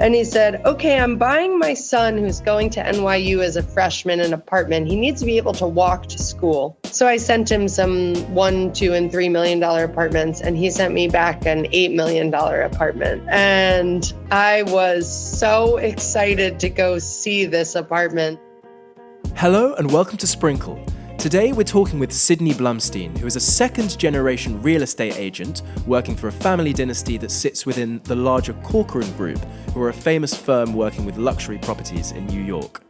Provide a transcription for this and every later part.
And he said, okay, I'm buying my son who's going to NYU as a freshman an apartment. He needs to be able to walk to school. So I sent him some $1, $2, and $3 million apartments, and he sent me back an $8 million apartment. And I was so excited to go see this apartment. Hello and welcome to Sprinkle. Today we're talking with Sydney Blumstein, who is a second-generation real estate agent working for a family dynasty that sits within the larger Corcoran Group, who are a famous firm working with luxury properties in New York.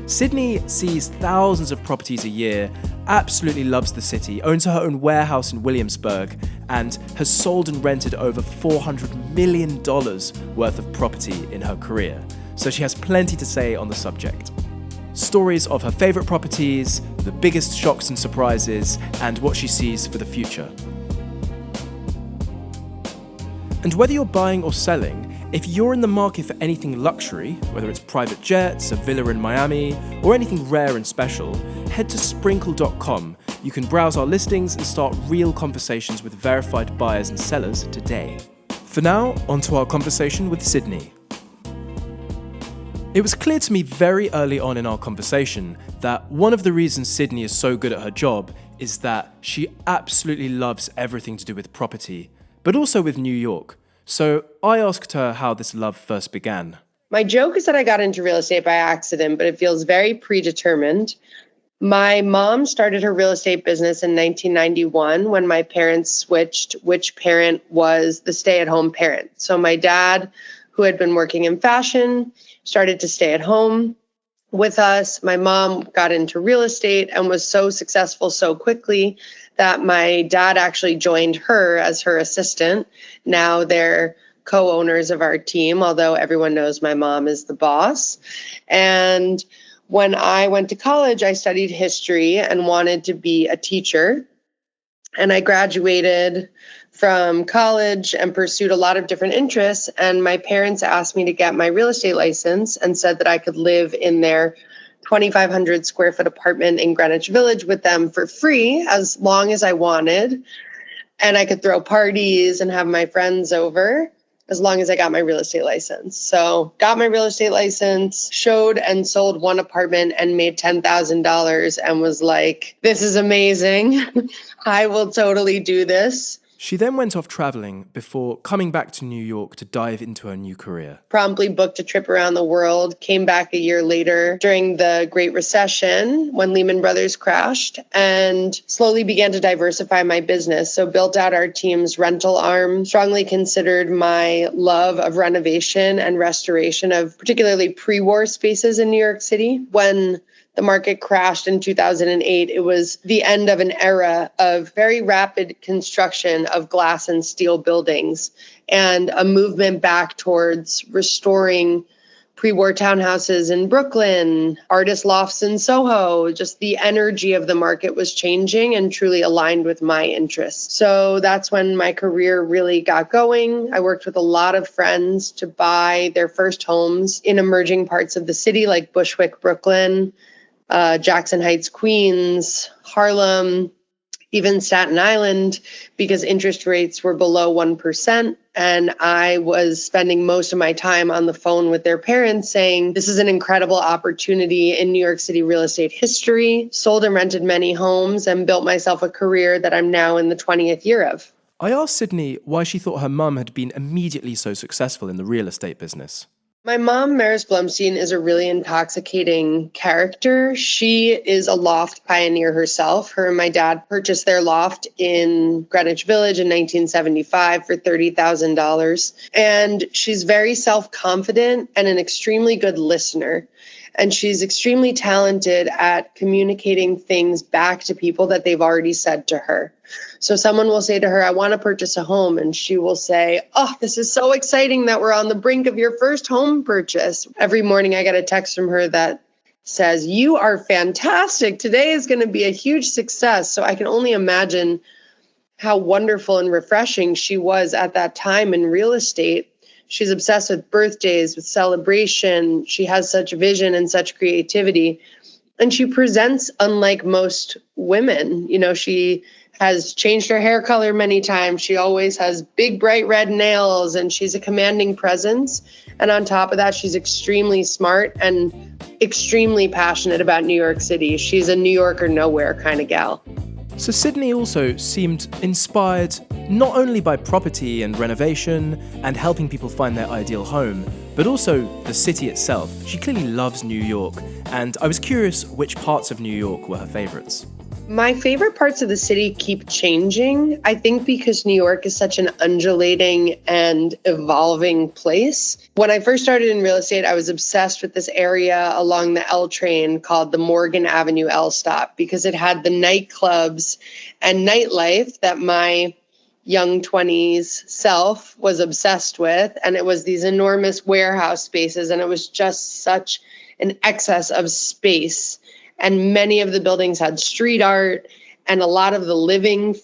Sydney sees thousands of properties a year, absolutely loves the city, owns her own warehouse in Williamsburg, and has sold and rented over $400 million worth of property in her career. So she has plenty to say on the subject. Stories of her favourite properties, the biggest shocks and surprises, and what she sees for the future. And whether you're buying or selling, if you're in the market for anything luxury, whether it's private jets, a villa in Miami, or anything rare and special, head to sprinkle.com. You can browse our listings and start real conversations with verified buyers and sellers today. For now, on to our conversation with Sydney. It was clear to me very early on in our conversation that one of the reasons Sydney is so good at her job is that she absolutely loves everything to do with property, but also with New York. So I asked her how this love first began. My joke is that I got into real estate by accident, but it feels very predetermined. My mom started her real estate business in 1991 when my parents switched which parent was the stay-at-home parent. So my dad, who had been working in fashion, started to stay at home with us. My mom got into real estate and was so successful so quickly that my dad actually joined her as her assistant. Now they're co-owners of our team, although everyone knows my mom is the boss. And when I went to college, I studied history and wanted to be a teacher. And I graduated from college and pursued a lot of different interests. And my parents asked me to get my real estate license and said that I could live in their 2,500 square foot apartment in Greenwich Village with them for free as long as I wanted. And I could throw parties and have my friends over as long as I got my real estate license. So got my real estate license, showed and sold one apartment and made $10,000 and was like, this is amazing. I will totally do this. She then went off traveling before coming back to New York to dive into her new career. Promptly booked a trip around the world, came back a year later during the Great Recession when Lehman Brothers crashed, and slowly began to diversify my business. So built out our team's rental arm, strongly considered my love of renovation and restoration of particularly pre-war spaces in New York City. When the market crashed in 2008. It was the end of an era of very rapid construction of glass and steel buildings and a movement back towards restoring pre-war townhouses in Brooklyn, artist lofts in Soho. Just the energy of the market was changing and truly aligned with my interests. So that's when my career really got going. I worked with a lot of friends to buy their first homes in emerging parts of the city like Bushwick, Brooklyn, Jackson Heights, Queens, Harlem, even Staten Island, because interest rates were below 1%. And I was spending most of my time on the phone with their parents saying, this is an incredible opportunity in New York City real estate history, sold and rented many homes, and built myself a career that I'm now in the 20th year of. I asked Sydney why she thought her mum had been immediately so successful in the real estate business. My mom, Maris Blumstein, is a really intoxicating character. She is a loft pioneer herself. Her and my dad purchased their loft in Greenwich Village in 1975 for $30,000. And she's very self-confident and an extremely good listener. And she's extremely talented at communicating things back to people that they've already said to her. So someone will say to her, I want to purchase a home. And she will say, oh, this is so exciting that we're on the brink of your first home purchase. Every morning I get a text from her that says, you are fantastic. Today is going to be a huge success. So I can only imagine how wonderful and refreshing she was at that time in real estate. She's obsessed with birthdays, with celebration. She has such vision and such creativity. And she presents unlike most women. You know, she has changed her hair color many times. She always has big, bright red nails, and she's a commanding presence. And on top of that, she's extremely smart and extremely passionate about New York City. She's a New York or nowhere kind of gal. So Sydney also seemed inspired not only by property and renovation and helping people find their ideal home, but also the city itself. She clearly loves New York, and I was curious which parts of New York were her favorites. My favorite parts of the city keep changing, I think because New York is such an undulating and evolving place. When I first started in real estate, I was obsessed with this area along the L train called the Morgan Avenue L stop because it had the nightclubs and nightlife that my young 20s self was obsessed with. And it was these enormous warehouse spaces, and it was just such an excess of space. And many of the buildings had street art, and a lot of the living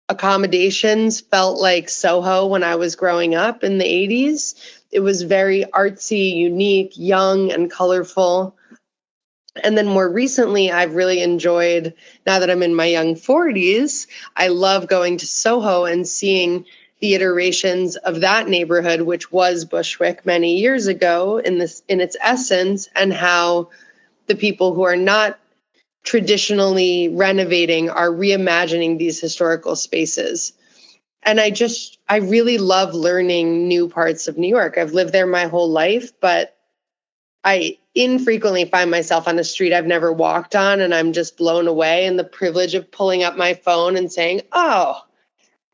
accommodations felt like Soho when I was growing up in the 80s. It was very artsy, unique, young, and colorful. And then more recently, I've really enjoyed, now that I'm in my young 40s, I love going to Soho and seeing the iterations of that neighborhood, which was Bushwick many years ago in its essence, and how the people who are not traditionally renovating are reimagining these historical spaces. And I really love learning new parts of New York. I've lived there my whole life, but I infrequently find myself on a street I've never walked on, and I'm just blown away. And the privilege of pulling up my phone and saying, oh,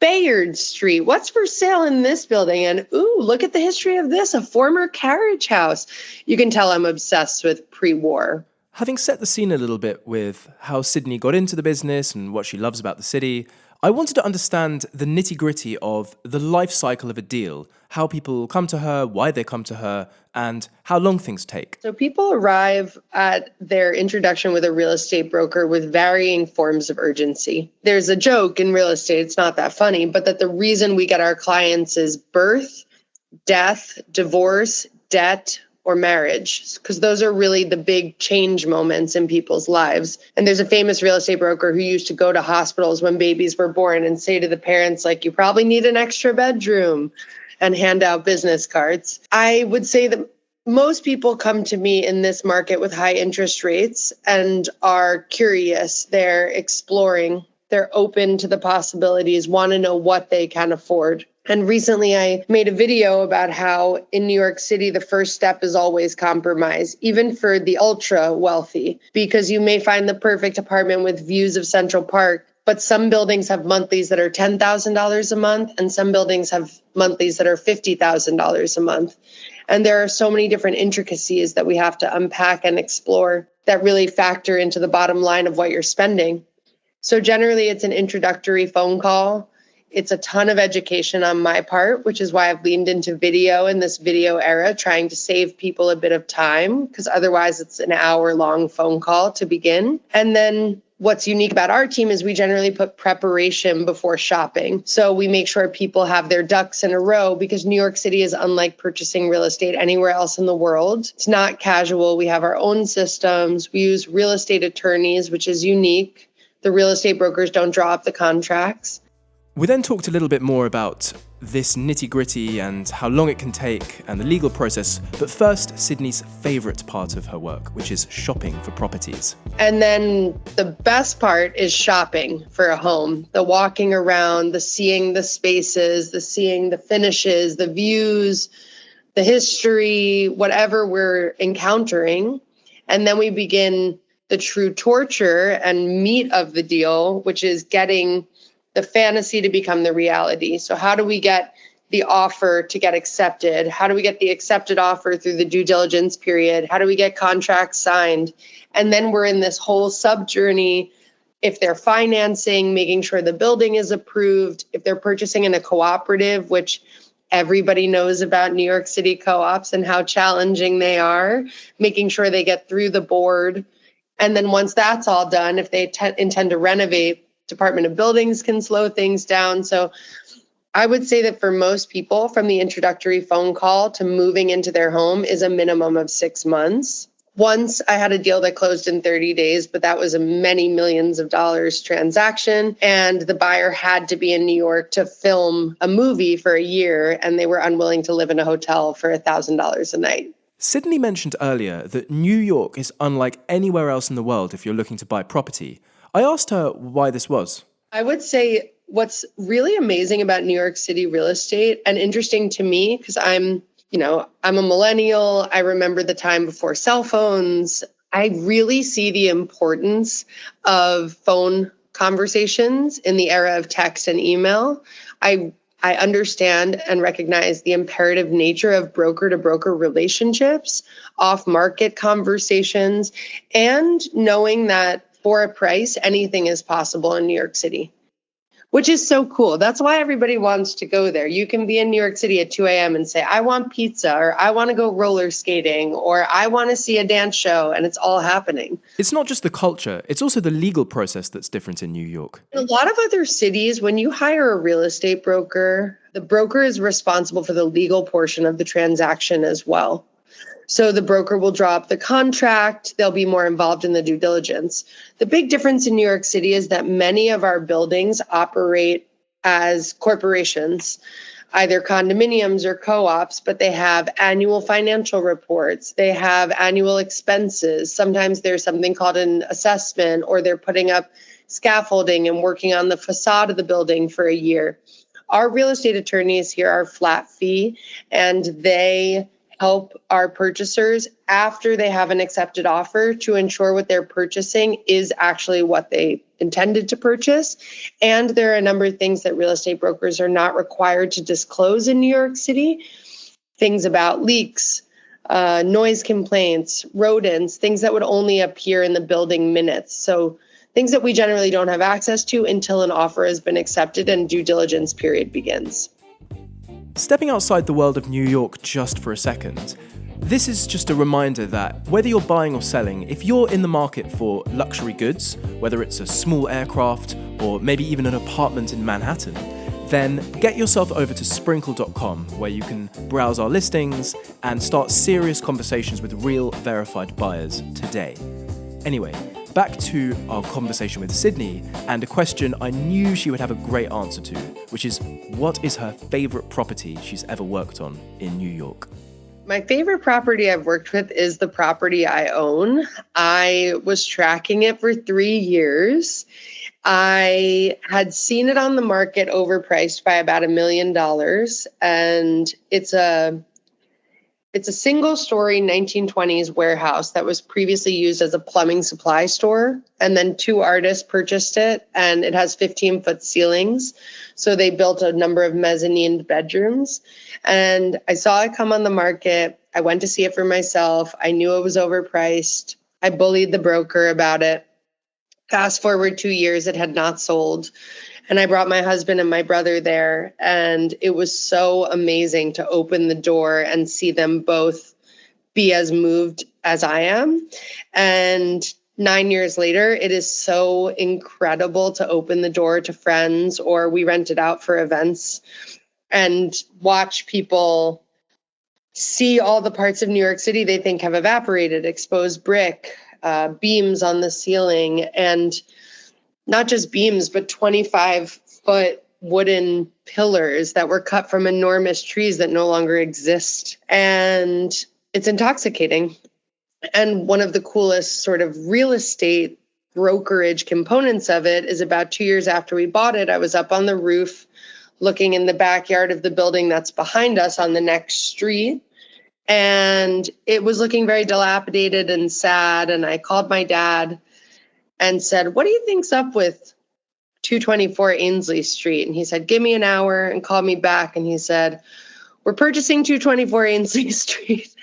Bayard Street, what's for sale in this building? And ooh, look at the history of this, a former carriage house. You can tell I'm obsessed with pre-war. Having set the scene a little bit with how Sydney got into the business and what she loves about the city, I wanted to understand the nitty-gritty of the life cycle of a deal, how people come to her, why they come to her, and how long things take. So people arrive at their introduction with a real estate broker with varying forms of urgency. There's a joke in real estate, it's not that funny, but that the reason we get our clients is birth, death, divorce, debt, or marriage, because those are really the big change moments in people's lives. And there's a famous real estate broker who used to go to hospitals when babies were born and say to the parents, like, you probably need an extra bedroom, and hand out business cards. I would say that most people come to me in this market with high interest rates and are curious. They're exploring. They're open to the possibilities, want to know what they can afford. And recently I made a video about how in New York City, the first step is always compromise, even for the ultra wealthy, because you may find the perfect apartment with views of Central Park, but some buildings have monthlies that are $10,000 a month, and some buildings have monthlies that are $50,000 a month. And there are so many different intricacies that we have to unpack and explore that really factor into the bottom line of what you're spending. So generally, it's an introductory phone call. It's a ton of education on my part, which is why I've leaned into video in this video era, trying to save people a bit of time, because otherwise it's an hour-long phone call to begin. And then what's unique about our team is we generally put preparation before shopping. So we make sure people have their ducks in a row, because New York City is unlike purchasing real estate anywhere else in the world. It's not casual. We have our own systems. We use real estate attorneys, which is unique. The real estate brokers don't draw up the contracts. We then talked a little bit more about this nitty-gritty and how long it can take and the legal process, but first, Sydney's favourite part of her work, which is shopping for properties. And then the best part is shopping for a home, the walking around, the seeing the spaces, the seeing the finishes, the views, the history, whatever we're encountering. And then we begin the true torture and meat of the deal, which is getting the fantasy to become the reality. So how do we get the offer to get accepted? How do we get the accepted offer through the due diligence period? How do we get contracts signed? And then we're in this whole sub journey. If they're financing, making sure the building is approved. If they're purchasing in a cooperative, which everybody knows about New York City co-ops and how challenging they are, making sure they get through the board. And then once that's all done, if they intend to renovate, Department of Buildings can slow things down. So I would say that for most people, from the introductory phone call to moving into their home is a minimum of 6 months. Once I had a deal that closed in 30 days, but that was a many millions of dollars transaction. And the buyer had to be in New York to film a movie for a year, and they were unwilling to live in a hotel for $1,000 a night. Sydney mentioned earlier that New York is unlike anywhere else in the world if you're looking to buy property. I asked her why this was. I would say what's really amazing about New York City real estate and interesting to me, because I'm a millennial. I remember the time before cell phones. I really see the importance of phone conversations in the era of text and email. I understand and recognize the imperative nature of broker-to-broker relationships, off-market conversations, and knowing that for a price, anything is possible in New York City, which is so cool. That's why everybody wants to go there. You can be in New York City at 2 a.m. and say, I want pizza, or I want to go roller skating, or I want to see a dance show, and it's all happening. It's not just the culture, it's also the legal process that's different in New York. In a lot of other cities, when you hire a real estate broker, the broker is responsible for the legal portion of the transaction as well. So the broker will draw up the contract. They'll be more involved in the due diligence. The big difference in New York City is that many of our buildings operate as corporations, either condominiums or co-ops, but they have annual financial reports. They have annual expenses. Sometimes there's something called an assessment, or they're putting up scaffolding and working on the facade of the building for a year. Our real estate attorneys here are flat fee, and they help our purchasers after they have an accepted offer to ensure what they're purchasing is actually what they intended to purchase. And there are a number of things that real estate brokers are not required to disclose in New York City. Things about leaks, noise complaints, rodents, things that would only appear in the building minutes. So things that we generally don't have access to until an offer has been accepted and due diligence period begins. Stepping outside the world of New York just for a second, this is just a reminder that whether you're buying or selling, if you're in the market for luxury goods, whether it's a small aircraft or maybe even an apartment in Manhattan, then get yourself over to sprinkle.com, where you can browse our listings and start serious conversations with real verified buyers today. Anyway, back to our conversation with Sydney and a question I knew she would have a great answer to, which is, what is her favorite property she's ever worked on in New York? My favorite property I've worked with is the property I own. I was tracking it for 3 years. I had seen it on the market overpriced by about $1 million, and it's a single-story 1920s warehouse that was previously used as a plumbing supply store, and then 2 artists purchased it, and it has 15-foot ceilings. So they built a number of mezzanine bedrooms, and I saw it come on the market. I went to see it for myself. I knew it was overpriced. I bullied the broker about it. Fast forward 2 years, it had not sold. And I brought my husband and my brother there, and it was so amazing to open the door and see them both be as moved as I am. And 9 years later, it is so incredible to open the door to friends, or we rent it out for events, and watch people see all the parts of New York City they think have evaporated, exposed brick, beams on the ceiling, and not just beams, but 25-foot wooden pillars that were cut from enormous trees that no longer exist. And it's intoxicating. And one of the coolest sort of real estate brokerage components of it is about 2 years after we bought it, I was up on the roof looking in the backyard of the building that's behind us on the next street. And it was looking very dilapidated and sad. And I called my dad and said, what do you think's up with 224 Ainsley Street? And he said, give me an hour, and called me back. And he said, we're purchasing 224 Ainsley Street.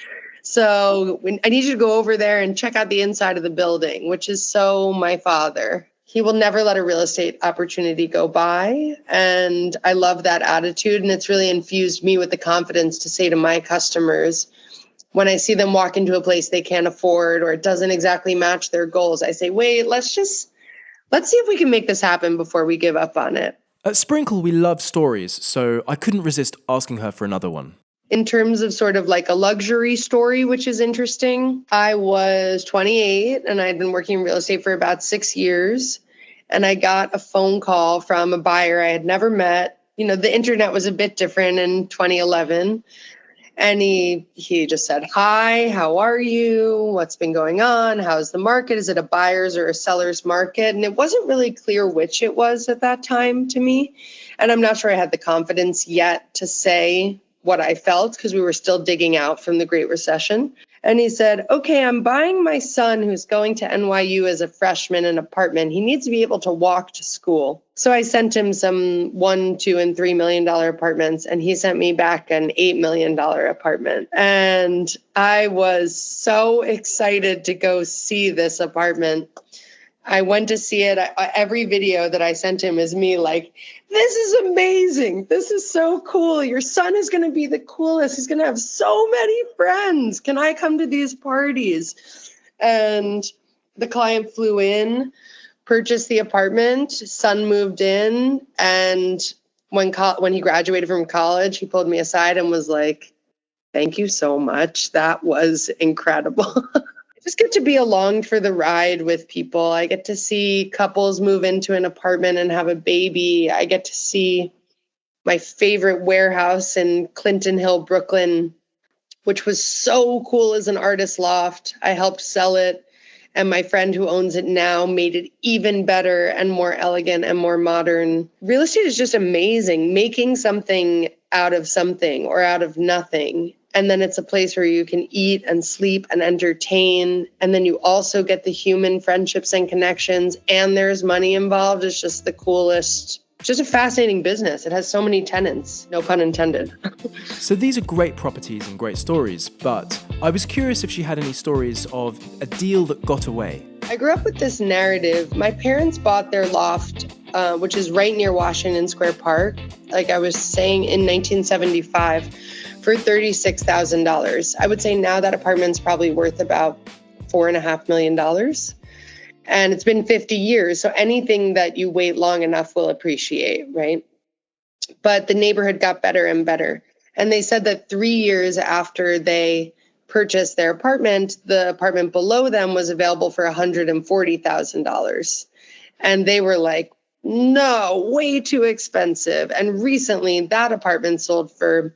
So I need you to go over there and check out the inside of the building, which is so my father. He will never let a real estate opportunity go by. And I love that attitude. And it's really infused me with the confidence to say to my customers, when I see them walk into a place they can't afford, or it doesn't exactly match their goals, I say, wait, let's see if we can make this happen before we give up on it. At Sprinkle, we love stories, so I couldn't resist asking her for another one. In terms of sort of like a luxury story, which is interesting, I was 28 and I'd been working in real estate for about 6 years. And I got a phone call from a buyer I had never met. You know, the internet was a bit different in 2011. And he just said, "Hi, how are you? What's been going on? How's the market? Is it a buyer's or a seller's market?" And it wasn't really clear which it was at that time to me. And I'm not sure I had the confidence yet to say what I felt because we were still digging out from the Great Recession. And he said, "Okay, I'm buying my son who's going to NYU as a freshman an apartment. He needs to be able to walk to school." So I sent him some $1, $2, and $3 million apartments, and he sent me back an $8 million apartment. And I was so excited to go see this apartment. I went to see it. Every video that I sent him is me like, "This is amazing. This is so cool. Your son is going to be the coolest. He's going to have so many friends. Can I come to these parties?" And the client flew in, purchased the apartment, son moved in. And when he graduated from college, he pulled me aside and was like, "Thank you so much. That was incredible." Just get to be along for the ride with people. I get to see couples move into an apartment and have a baby. I get to see my favorite warehouse in Clinton Hill, Brooklyn, which was so cool as an artist loft. I helped sell it, and my friend who owns it now made it even better and more elegant and more modern. Real estate is just amazing, making something out of something or out of nothing. And then it's a place where you can eat and sleep and entertain. And then you also get the human friendships and connections, and there's money involved. It's just the coolest, just a fascinating business. It has so many tenants, no pun intended. So these are great properties and great stories, but I was curious if she had any stories of a deal that got away. I grew up with this narrative. My parents bought their loft, which is right near Washington Square Park, like I was saying, in 1975. For $36,000. I would say now that apartment's probably worth about $4.5 million. And it's been 50 years. So anything that you wait long enough will appreciate, right? But the neighborhood got better and better. And they said that 3 years after they purchased their apartment, the apartment below them was available for $140,000. And they were like, "No, way too expensive." And recently that apartment sold for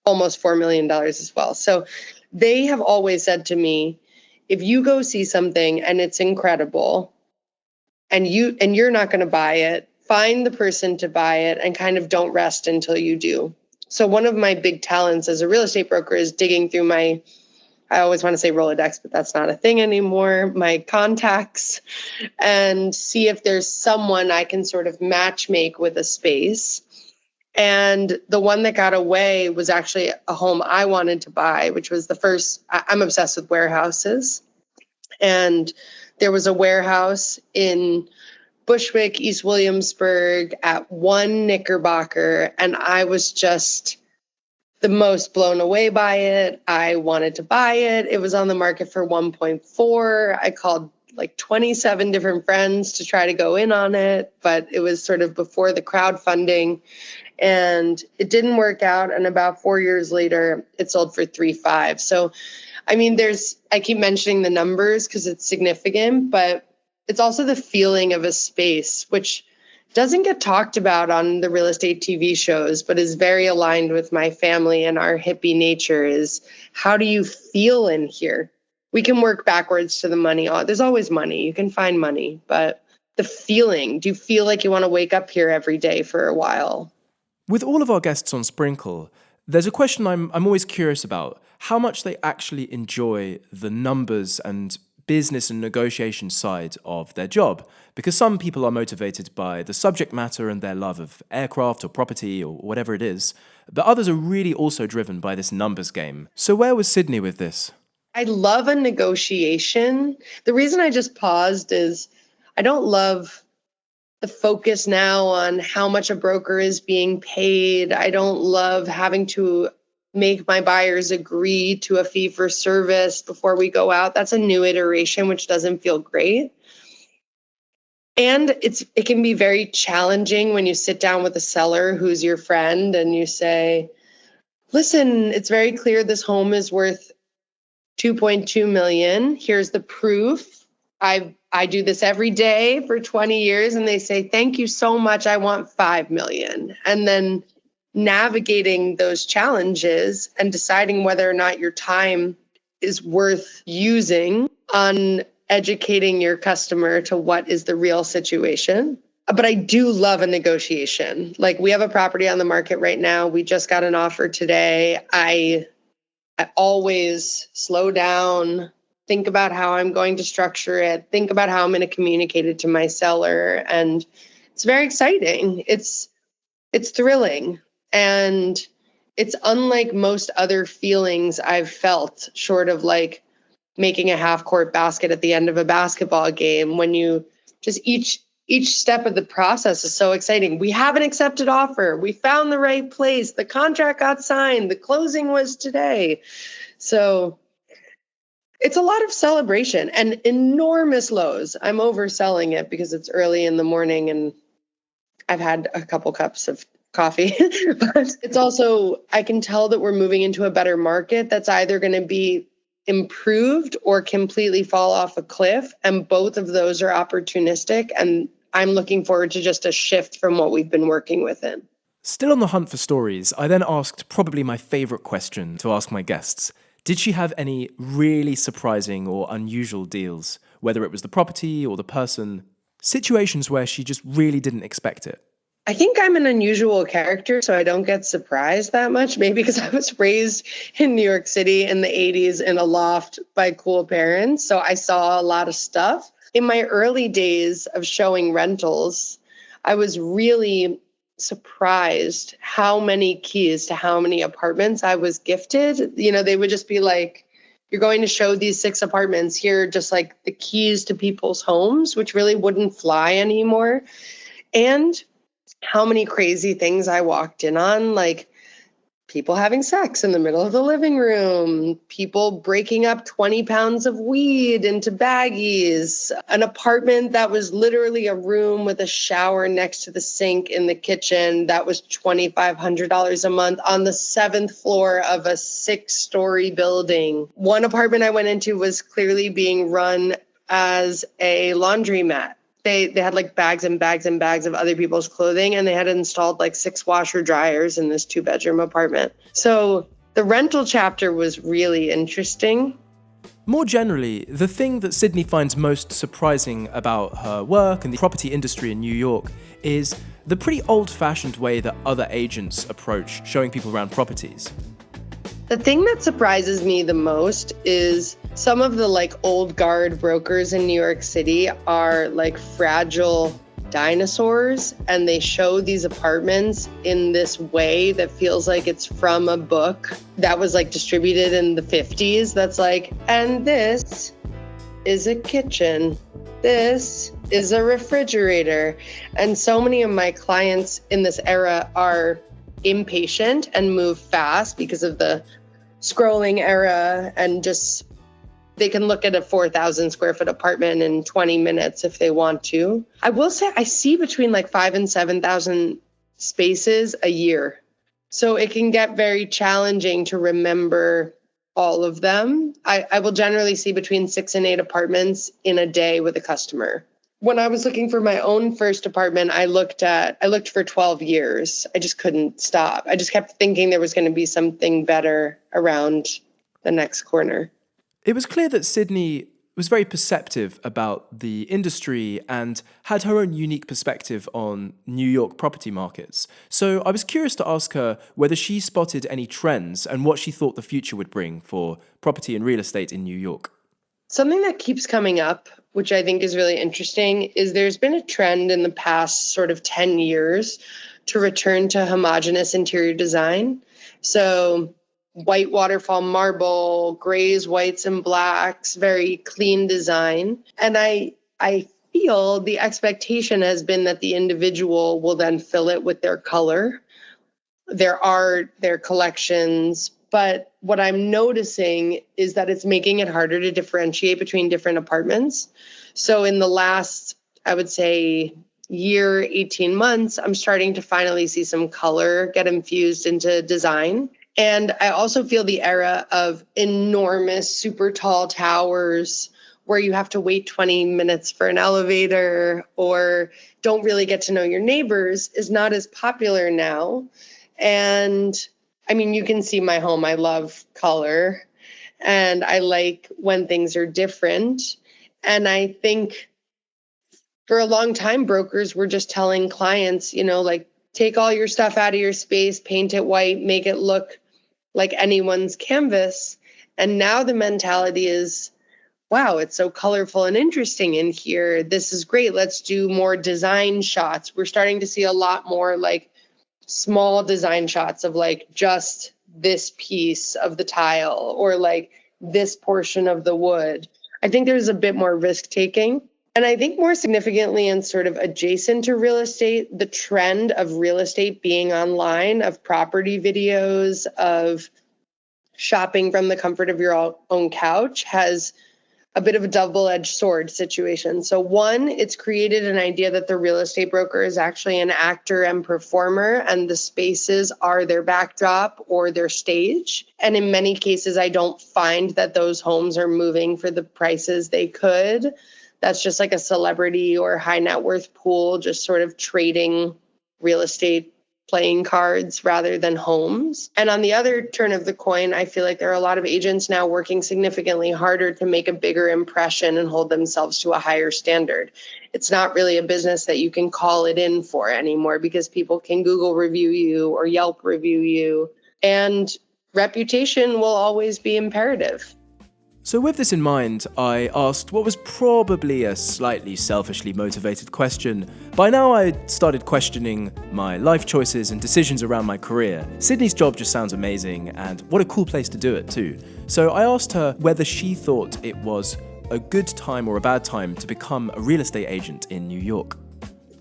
almost $4 million as well. So they have always said to me, if you go see something and it's incredible and you're not going to buy it, find the person to buy it and kind of don't rest until you do. So one of my big talents as a real estate broker is digging through I always want to say Rolodex, but that's not a thing anymore, my contacts, and see if there's someone I can sort of match make with a space. And the one that got away was actually a home I wanted to buy, which was the first. I'm obsessed with warehouses. And there was a warehouse in Bushwick, East Williamsburg at 1 Knickerbocker. And I was just the most blown away by it. I wanted to buy it. It was on the market for 1.4. I called like 27 different friends to try to go in on it, but it was sort of before the crowdfunding. And it didn't work out. And about 4 years later, it sold for 3.5. So, I mean, I keep mentioning the numbers because it's significant, but it's also the feeling of a space, which doesn't get talked about on the real estate TV shows, but is very aligned with my family and our hippie nature is, how do you feel in here? We can work backwards to the money. There's always money. You can find money, but the feeling, do you feel like you want to wake up here every day for a while? With all of our guests on Sprinkle, there's a question I'm always curious about, how much they actually enjoy the numbers and business and negotiation side of their job. Because some people are motivated by the subject matter and their love of aircraft or property or whatever it is, but others are really also driven by this numbers game. So where was Sydney with this? I love a negotiation. The reason I just paused is I don't love the focus now on how much a broker is being paid. I don't love having to make my buyers agree to a fee for service before we go out. That's a new iteration, which doesn't feel great. And it can be very challenging when you sit down with a seller who's your friend and you say, Listen, it's very clear this home is worth 2.2 million. Here's the proof. I do this every day for 20 years and they say, thank you so much. I want 5 million. And then navigating those challenges and deciding whether or not your time is worth using on educating your customer to what is the real situation. But I do love a negotiation. Like, we have a property on the market right now. We just got an offer today. I always slow down, think about how I'm going to structure it, think about how I'm going to communicate it to my seller. And it's very exciting. It's thrilling. And it's unlike most other feelings I've felt, short of like making a half-court basket at the end of a basketball game, when you just each step of the process is so exciting. We have an accepted offer. We found the right place. The contract got signed. The closing was today. So it's a lot of celebration and enormous lows. I'm overselling it because it's early in the morning and I've had a couple cups of coffee. But it's also, I can tell that we're moving into a better market that's either going to be improved or completely fall off a cliff. And both of those are opportunistic. And I'm looking forward to just a shift from what we've been working within. Still on the hunt for stories, I then asked probably my favourite question to ask my guests. Did she have any really surprising or unusual deals, whether it was the property or the person, situations where she just really didn't expect it? I think I'm an unusual character, so I don't get surprised that much, maybe because I was raised in New York City in the 80s in a loft by cool parents. So I saw a lot of stuff. In my early days of showing rentals, I was really surprised how many keys to how many apartments I was gifted. You know, they would just be like, you're going to show these 6 apartments. Here are just like the keys to people's homes, which really wouldn't fly anymore. And how many crazy things I walked in on, like people having sex in the middle of the living room, people breaking up 20 pounds of weed into baggies, an apartment that was literally a room with a shower next to the sink in the kitchen that was $2,500 a month on the 7th floor of a 6-story building. One apartment I went into was clearly being run as a laundromat. They had like bags and bags and bags of other people's clothing, and they had installed like 6 washer dryers in this 2-bedroom apartment. So the rental chapter was really interesting. More generally, the thing that Sydney finds most surprising about her work and the property industry in New York is the pretty old-fashioned way that other agents approach showing people around properties. The thing that surprises me the most is some of the like old guard brokers in New York City are like fragile dinosaurs, and they show these apartments in this way that feels like it's from a book that was like distributed in the 50s. That's like, and this is a kitchen. This is a refrigerator. And so many of my clients in this era are impatient and move fast because of the scrolling era, and just they can look at a 4,000 square foot apartment in 20 minutes if they want to. I will say I see between like 5,000 and 7,000 spaces a year. So it can get very challenging to remember all of them. I will generally see between 6 and 8 apartments in a day with a customer. When I was looking for my own first apartment, I looked for 12 years. I just couldn't stop. I just kept thinking there was going to be something better around the next corner. It was clear that Sydney was very perceptive about the industry and had her own unique perspective on New York property markets. So I was curious to ask her whether she spotted any trends and what she thought the future would bring for property and real estate in New York. Something that keeps coming up, which I think is really interesting, is there's been a trend in the past sort of 10 years to return to homogeneous interior design. So white waterfall marble, grays, whites, and blacks, very clean design. And I feel the expectation has been that the individual will then fill it with their color, their art, their collections. But what I'm noticing is that it's making it harder to differentiate between different apartments. So in the last, I would say, year, 18 months, I'm starting to finally see some color get infused into design. And I also feel the era of enormous, super tall towers where you have to wait 20 minutes for an elevator or don't really get to know your neighbors is not as popular now. And I mean, you can see my home. I love color and I like when things are different. And I think for a long time, brokers were just telling clients, like, take all your stuff out of your space, paint it white, make it look like anyone's canvas. And now the mentality is, wow, it's so colorful and interesting in here. This is great. Let's do more design shots. We're starting to see a lot more like small design shots of like just this piece of the tile or like this portion of the wood. I think there's a bit more risk taking. And I think more significantly and sort of adjacent to real estate, the trend of real estate being online, of property videos, of shopping from the comfort of your own couch has a bit of a double-edged sword situation. So one, it's created an idea that the real estate broker is actually an actor and performer, and the spaces are their backdrop or their stage. And in many cases, I don't find that those homes are moving for the prices they could. That's just like a celebrity or high net worth pool, just sort of trading real estate playing cards rather than homes. And on the other turn of the coin, I feel like there are a lot of agents now working significantly harder to make a bigger impression and hold themselves to a higher standard. It's not really a business that you can call it in for anymore because people can Google review you or Yelp review you. And reputation will always be imperative. So with this in mind, I asked what was probably a slightly selfishly motivated question. By now I'd started questioning my life choices and decisions around my career. Sydney's job just sounds amazing, and what a cool place to do it too. So I asked her whether she thought it was a good time or a bad time to become a real estate agent in New York.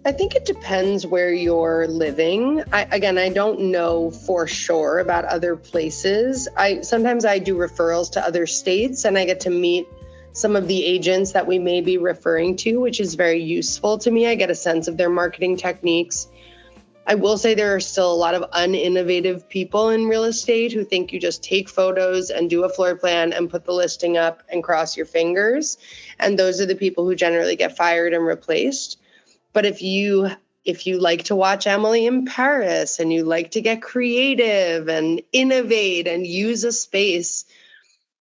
I think it depends where you're living. I don't know for sure about other places. Sometimes I do referrals to other states and I get to meet some of the agents that we may be referring to, which is very useful to me. I get a sense of their marketing techniques. I will say there are still a lot of uninnovative people in real estate who think you just take photos and do a floor plan and put the listing up and cross your fingers. And those are the people who generally get fired and replaced. But if you like to watch Emily in Paris and you like to get creative and innovate and use a space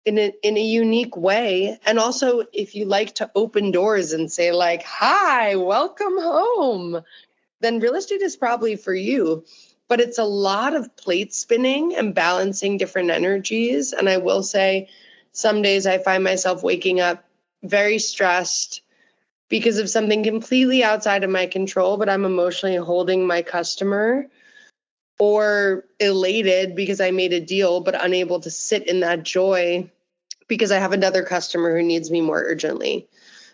in a unique way, and also if you like to open doors and say like, hi, welcome home, then real estate is probably for you. But it's a lot of plate spinning and balancing different energies. And I will say some days I find myself waking up very stressed because of something completely outside of my control, but I'm emotionally holding my customer, or elated because I made a deal, but unable to sit in that joy because I have another customer who needs me more urgently.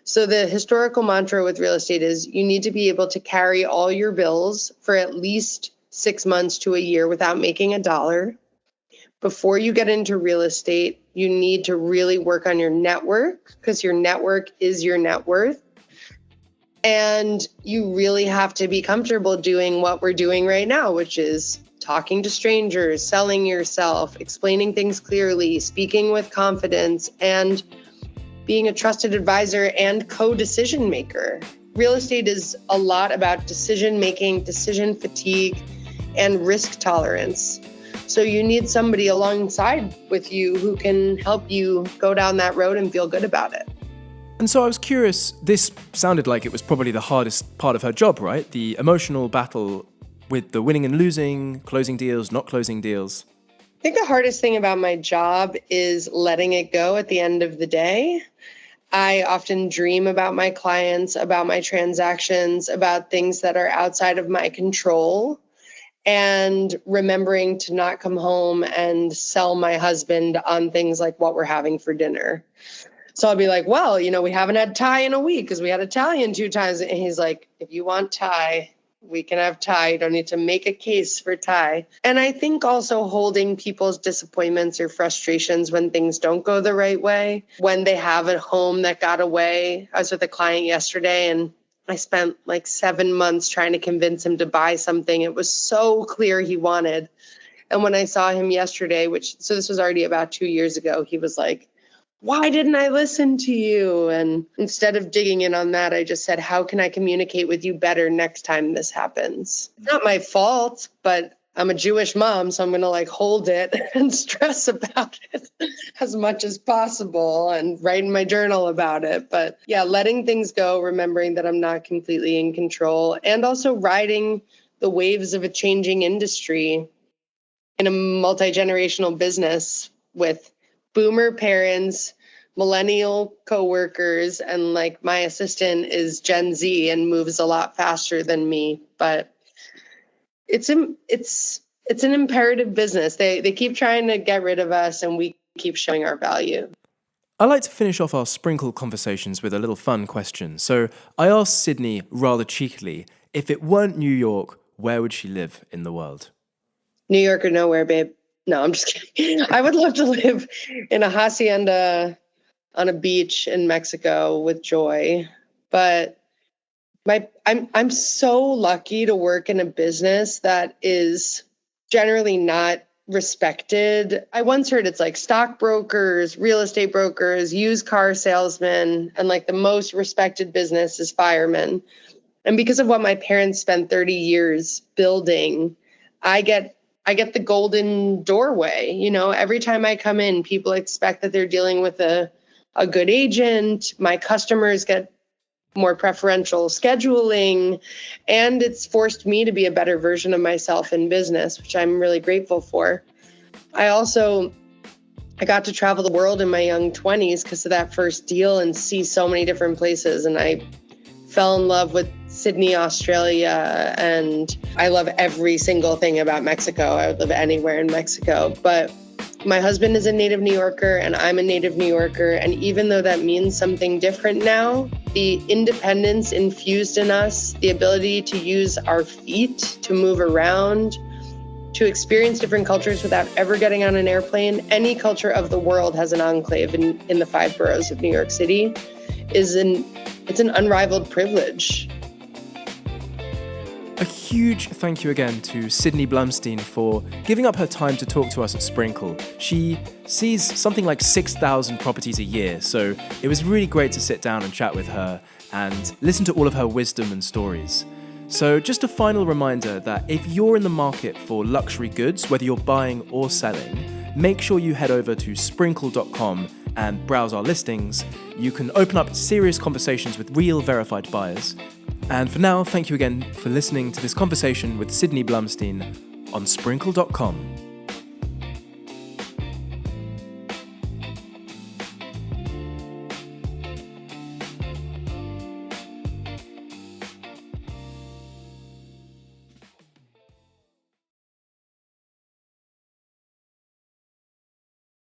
So the historical mantra with real estate is you need to be able to carry all your bills for at least 6 months to a year without making a dollar. Before you get into real estate, you need to really work on your network because your network is your net worth. And you really have to be comfortable doing what we're doing right now, which is talking to strangers, selling yourself, explaining things clearly, speaking with confidence, and being a trusted advisor and co-decision maker. Real estate is a lot about decision making, decision fatigue, and risk tolerance. So you need somebody alongside with you who can help you go down that road and feel good about it. And so I was curious, this sounded like it was probably the hardest part of her job, right? The emotional battle with the winning and losing, closing deals, not closing deals. I think the hardest thing about my job is letting it go at the end of the day. I often dream about my clients, about my transactions, about things that are outside of my control, and remembering to not come home and sell my husband on things like what we're having for dinner. So I'll be like, well, we haven't had Thai in a week because we had Italian 2 times. And he's like, if you want Thai, we can have Thai. You don't need to make a case for Thai. And I think also holding people's disappointments or frustrations when things don't go the right way, when they have a home that got away. I was with a client yesterday and I spent like 7 months trying to convince him to buy something it was so clear he wanted. And when I saw him yesterday, so this was already about 2 years ago, he was like, why didn't I listen to you? And instead of digging in on that, I just said, how can I communicate with you better next time this happens? It's not my fault, but I'm a Jewish mom, so I'm going to hold it and stress about it as much as possible and write in my journal about it. But yeah, letting things go, remembering that I'm not completely in control, and also riding the waves of a changing industry in a multi-generational business with boomer parents, millennial coworkers, and my assistant is Gen Z and moves a lot faster than me. But it's an imperative business. They keep trying to get rid of us, and we keep showing our value. I like to finish off our Sprinkle conversations with a little fun question. So I asked Sydney rather cheekily, if it weren't New York, where would she live in the world? New York or nowhere, babe. No, I'm just kidding. I would love to live in a hacienda on a beach in Mexico with joy. But I'm so lucky to work in a business that is generally not respected. I once heard it's stockbrokers, real estate brokers, used car salesmen, and the most respected business is firemen. And because of what my parents spent 30 years building, I get the golden doorway. Every time I come in, people expect that they're dealing with a good agent. My customers get more preferential scheduling, and it's forced me to be a better version of myself in business, which I'm really grateful for. I got to travel the world in my young 20s because of that first deal and see so many different places. And I fell in love with Sydney, Australia, and I love every single thing about Mexico. I would live anywhere in Mexico. But my husband is a native New Yorker and I'm a native New Yorker. And even though that means something different now, the independence infused in us, the ability to use our feet to move around, to experience different cultures without ever getting on an airplane. Any culture of the world has an enclave in the 5 boroughs of New York City. It's an unrivaled privilege. A huge thank you again to Sydney Blumstein for giving up her time to talk to us at Sprinkle. She sees something like 6,000 properties a year, so it was really great to sit down and chat with her and listen to all of her wisdom and stories. So just a final reminder that if you're in the market for luxury goods, whether you're buying or selling, make sure you head over to sprinkle.com and browse our listings. You can open up serious conversations with real verified buyers. And for now, thank you again for listening to this conversation with Sydney Blumstein on sprinkle.com.